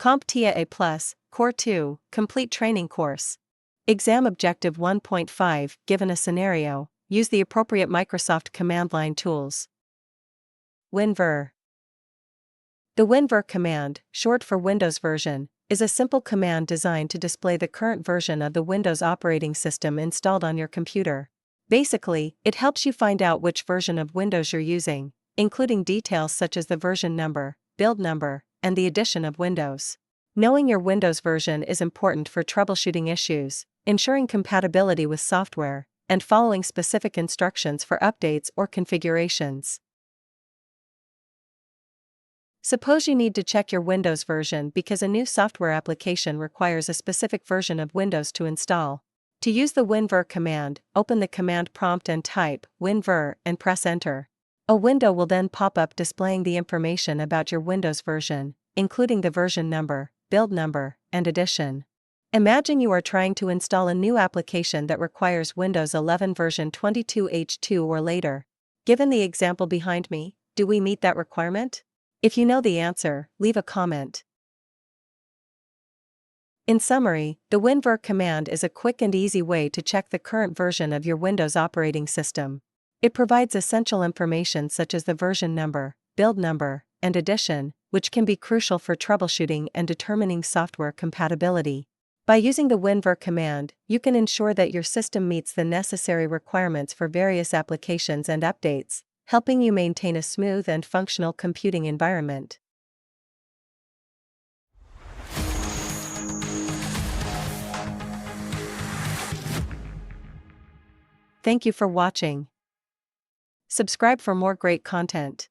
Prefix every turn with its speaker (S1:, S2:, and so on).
S1: CompTIA A Core 2 Complete Training Course. Exam Objective 1.5 Given a scenario, use the appropriate Microsoft command line tools. Winver. The winver command, short for Windows version, is a simple command designed to display the current version of the Windows operating system installed on your computer. Basically, it helps you find out which version of Windows you're using, including details such as the version number, build number, and the edition of Windows. Knowing your Windows version is important for troubleshooting issues, ensuring compatibility with software, and following specific instructions for updates or configurations. Suppose you need to check your Windows version because a new software application requires a specific version of Windows to install. To use the winver command, open the command prompt and type winver and press enter. A window will then pop up displaying the information about your Windows version, including the version number, build number, and edition. Imagine you are trying to install a new application that requires Windows 11 version 22H2 or later. Given the example behind me, do we meet that requirement? If you know the answer, leave a comment. In summary, the winver command is a quick and easy way to check the current version of your Windows operating system. It provides essential information such as the version number, build number, and edition, which can be crucial for troubleshooting and determining software compatibility. By using the winver command, you can ensure that your system meets the necessary requirements for various applications and updates, helping you maintain a smooth and functional computing environment. Thank you for watching. Subscribe for more great content.